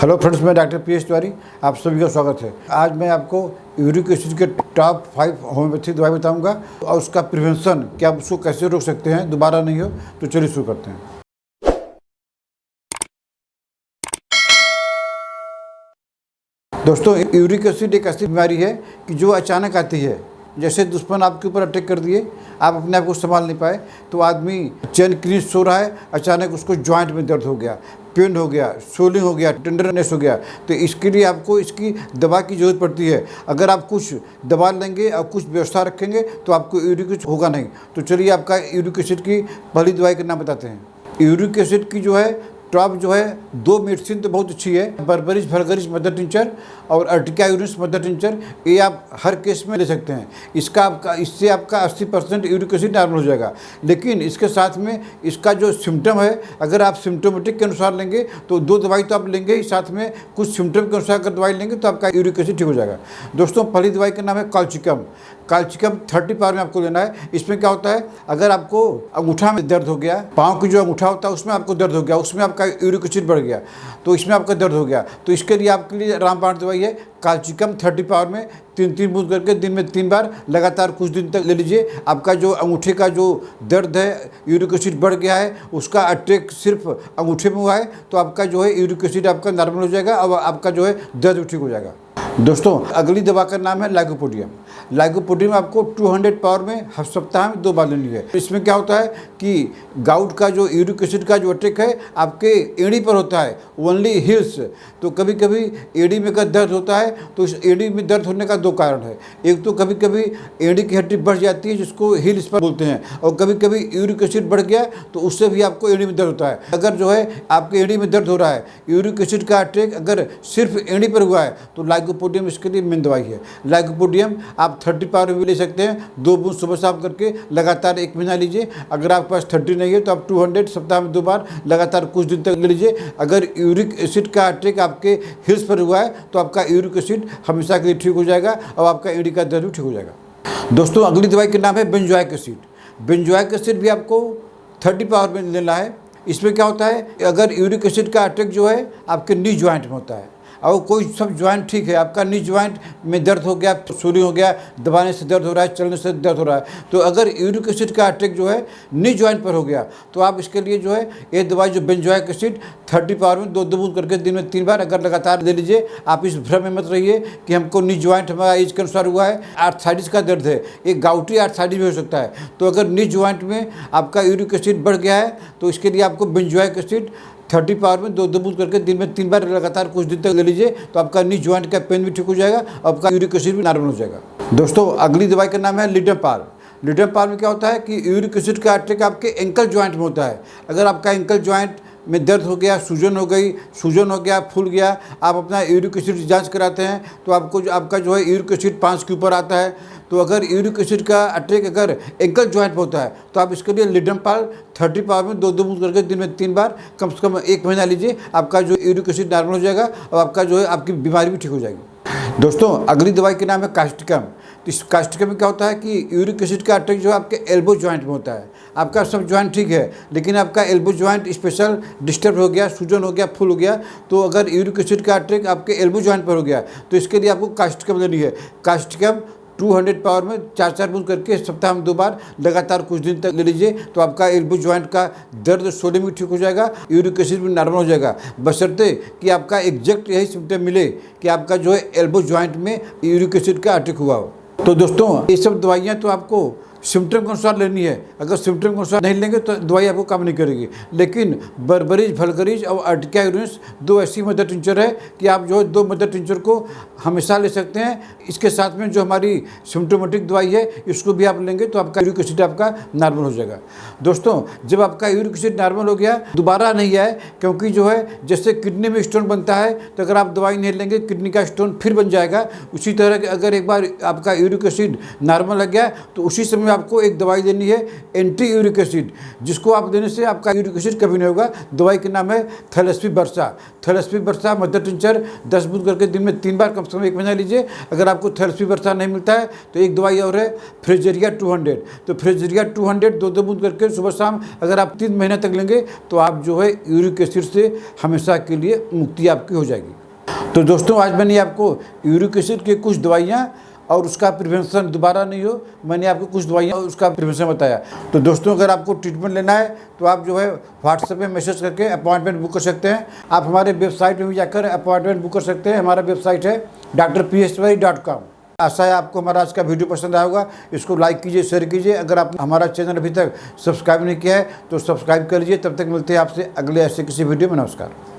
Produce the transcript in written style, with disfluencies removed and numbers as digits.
Hello friends, मैं doctor PS Tiwari, आप सभी का स्वागत है। आज मैं आपको यूरिक एसिड के टॉप 5 होम्योपैथिक दवाई बताऊंगा और उसका प्रिवेंशन, कि आप उसको कैसे रोक सकते हैं, दोबारा नहीं हो। तो चलिए शुरू करते हैं। दोस्तों, यूरिक एसिड एक ऐसी बीमारी है कि जो अचानक आती है। जैसे दुश्मन आपके ऊपर अटैक कर दिए, आप अपने आप को संभाल नहीं पाए, तो आदमी चैन क्लीन सो रहा है, अचानक उसको जॉइंट में दर्द हो गया, पेन हो गया, सोलिंग हो गया, टेंडरनेस हो गया, तो इसके लिए आपको इसकी दवा की ज़रूरत पड़ती है। अगर आप कुछ दवा लेंगे और कुछ व्यवस्था रखेंगे तो आपको यूरिक एसिड होगा नहीं। तो चलिए आपका यूरिक एसिड की पहली दवाई का नाम बताते हैं। यूरिक एसिड की जो है टॉप जो है 2 मेडिसिन तो बहुत अच्छी है, बर्बरिस वल्गरिस मदर टिंचर और अर्टिका यूरिस मदर टिंचर। ये आप हर केस में ले सकते हैं। इससे आपका 80% यूरिक एसिड नॉर्मल हो जाएगा। लेकिन इसके साथ में इसका जो सिम्टम है, अगर आप सिम्टोमेटिक के अनुसार लेंगे तो 2 दवाई तो आप लेंगे ही, साथ में कुछ सिम्टम के अनुसार अगर दवाई लेंगे तो आपका यूरिक एसिड ठीक हो जाएगा। दोस्तों, पहली दवाई का नाम है काल्चिकम। काल्चिकम 30 पावर में आपको लेना है। इसमें क्या होता है, अगर आपको अंगूठा में दर्द हो गया, पाँव की जो अंगूठा होता है उसमें आपको दर्द हो गया, उसमें आपका यूरिक एसिड बढ़ गया, तो इसमें आपका दर्द हो गया, तो इसके लिए आपके लिए रामबाण दवाई है काल्चिकम 30 पावर में। 3-3 बूंद करके दिन में 3 बार लगातार कुछ दिन तक ले लीजिए। आपका जो अंगूठे का जो दर्द है, यूरिक एसिड बढ़ गया है, उसका अटैक सिर्फ अंगूठे में हुआ है, तो आपका जो है यूरिक एसिड आपका नॉर्मल हो जाएगा और आपका जो है दर्द भी ठीक हो जाएगा। दोस्तों, अगली दवा का नाम है लाइकोपोडियम। लाइकोपोडियम आपको 200 पावर में हर सप्ताह में 2 बार लेनी है। इसमें क्या होता है कि गाउट का जो यूरिक एसिड का जो अटैक है आपके एड़ी पर होता है, ओनली हिल्स। तो कभी कभी एड़ी में अगर दर्द होता है तो इस एड़ी में दर्द होने का 2 कारण है। एक तो कभी कभी एड़ी की हड्डी बढ़ जाती है, जिसको हिल्स पर बोलते हैं, और कभी कभी यूरिक एसिड बढ़ गया तो उससे भी आपको एड़ी में दर्द होता है। अगर जो है आपके एड़ी में दर्द हो रहा है, यूरिक एसिड का अटैक अगर सिर्फ एड़ी पर हुआ है, तो लाइकोपोडियम इसके लिए मेन दवाई है। लाइकोपोडियम आप 30 पावर में ले सकते हैं। 2 बूंद सुबह शाम करके लगातार 1 महीना लीजिए। अगर आपके पास 30 नहीं है तो आप 200 सप्ताह में 2 बार लगातार कुछ दिन तक ले लीजिए। अगर यूरिक एसिड का अटैक आपके हिल्स पर हुआ है तो आपका यूरिक एसिड हमेशा के लिए ठीक हो जाएगा और आपका एड़ी का दर्द भी ठीक हो जाएगा। दोस्तों, अगली दवाई का नाम है बेंजोइक एसिड। बेंजोइक एसिड भी आपको 30 पावर में लेना है। इसमें क्या होता है, अगर यूरिक एसिड का अटैक जो है आपके नी ज्वाइंट में होता है और कोई सब ज्वाइंट ठीक है, आपका नी ज्वाइंट में दर्द हो गया, सोलिंग हो गया, दबाने से दर्द हो रहा है, चलने से दर्द हो रहा है, तो अगर यूरिक एसिड का अटैक जो है नी ज्वाइंट पर हो गया तो आप इसके लिए जो है ये दवाई जो बेंजोइक एसिड 30 पावर में 2 बूंद करके दिन में 3 बार अगर लगातार ले लीजिए। आप इस भ्रम में मत रहिए कि हमको नी ज्वाइंट हमारा एज के अनुसार हुआ है। आर्थराइटिस का दर्द है, एक गाउटी आर्थराइटिस भी हो सकता है। तो अगर नी ज्वाइंट में आपका यूरिक एसिड बढ़ गया है तो इसके लिए आपको बेंजोइक एसिड 30 पावर में 2 बूंद करके दिन में 3 बार लगातार कुछ दिन तक ले लीजिए, तो आपका नी ज्वाइंट का पेन भी ठीक हो जाएगा और आपका यूरिक एसिड भी नॉर्मल हो जाएगा। दोस्तों, अगली दवाई का नाम है लिडमपाल। लिडमपाल में क्या होता है कि यूरिक एसिड का अटैक आपके एंकल ज्वाइंट में होता है। अगर आपका एंकल ज्वाइंट में दर्द हो गया, सूजन हो गई, सूजन हो गया, फूल गया, आप अपना यूरिक एसिड जांच कराते हैं तो आपका जो है यूरिक एसिड 5 के ऊपर आता है। तो अगर यूरिक एसिड का अटैक अगर एंकल ज्वाइंट में होता है तो आप इसके लिए लिडमपाल 30 पावर में 2 बूंद करके दिन में 3 बार कम से कम 1 महीना लीजिए। आपका जो यूरिक एसिड नॉर्मल हो जाएगा और आपका जो है आपकी बीमारी भी ठीक हो जाएगी। दोस्तों, अगली दवाई के नाम है कास्टिकम। तो इस कास्टिकम में क्या होता है कि यूरिक एसिड का अटैक जो है आपके एल्बो ज्वाइंट में होता है। आपका सब ज्वाइंट ठीक है, लेकिन आपका एल्बो ज्वाइंट स्पेशल डिस्टर्ब हो गया, सूजन हो गया, फूल हो गया, तो अगर यूरिक एसिड का अटैक आपके एल्बो ज्वाइंट पर हो गया तो इसके लिए आपको कास्टिकम लेनी है। कास्टिकम 200 पावर में 4-4 बूंद करके सप्ताह में 2 बार लगातार कुछ दिन तक ले लीजिए, तो आपका एल्बो ज्वाइंट का दर्द सोलिंग भी ठीक हो जाएगा, यूरिक एसिड भी नॉर्मल हो जाएगा, बशर्ते कि आपका एग्जैक्ट यही सिम्टम मिले कि आपका जो है एल्बो ज्वाइंट में यूरिक एसिड का अटैक हुआ हो। तो दोस्तों, ये सब दवाइयाँ तो आपको सिम्टम के अनुसार लेनी है। अगर सिम्टम के अनुसार नहीं लेंगे तो दवाई आपको काम नहीं करेगी। लेकिन बर्बरिस वल्गरिस और अर्टिका यूरिस 2 ऐसी मदर टिंचर है कि आप जो है 2 मदर टिंचर को हमेशा ले सकते हैं। इसके साथ में जो हमारी सिम्टोमेटिक दवाई है इसको भी आप लेंगे तो आपका यूरिक एसिड आपका नॉर्मल हो जाएगा। दोस्तों, जब आपका यूरिक एसिड नॉर्मल हो गया दोबारा नहीं आए, क्योंकि जो है जैसे किडनी में स्टोन बनता है तो अगर आप दवाई नहीं लेंगे किडनी का स्टोन फिर बन जाएगा। उसी तरह अगर एक बार आपका यूरिक एसिड नॉर्मल लग गया तो उसी समय आपको एक दवाई देनी है एंटी यूरिक एसिड, जिसको आप देने से आपका यूरिक एसिड कभी नहीं होगा। दवाई का नाम है थैलेस्पी वर्सा। थैलेस्पी वर्सा मदर टिंचर 10 बूंद करके दिन में 3 बार कम से कम 1 महीना लीजिए। अगर आपको थैलेस्पी वर्सा नहीं मिलता है तो एक दवाई और है फ्रेजेरिया 200। तो फ्रेजेरिया 200 2 बूंद करके सुबह शाम अगर आप 3 महीने तक लेंगे तो आप जो है यूरिक एसिड से हमेशा के लिए मुक्ति आपकी हो जाएगी। तो दोस्तों, आज मैंने आपको यूरिक एसिड की कुछ दवाइयाँ और उसका प्रिवेंशन दोबारा नहीं हो, मैंने आपको कुछ दवाइयाँ और उसका प्रिवेंशन बताया। तो दोस्तों, अगर आपको ट्रीटमेंट लेना है तो आप जो है व्हाट्सएप में मैसेज करके अपॉइंटमेंट बुक कर सकते हैं। आप हमारे वेबसाइट में भी जाकर अपॉइंटमेंट बुक कर सकते हैं। हमारा वेबसाइट है drpswari.com। आशा है आपको हमारा आज का वीडियो पसंद आया होगा। इसको लाइक कीजिए, शेयर कीजिए। अगर आप हमारा चैनल अभी तक सब्सक्राइब नहीं किया है तो सब्सक्राइब कर लीजिए। तब तक मिलते हैं आपसे अगले ऐसे किसी वीडियो में। नमस्कार।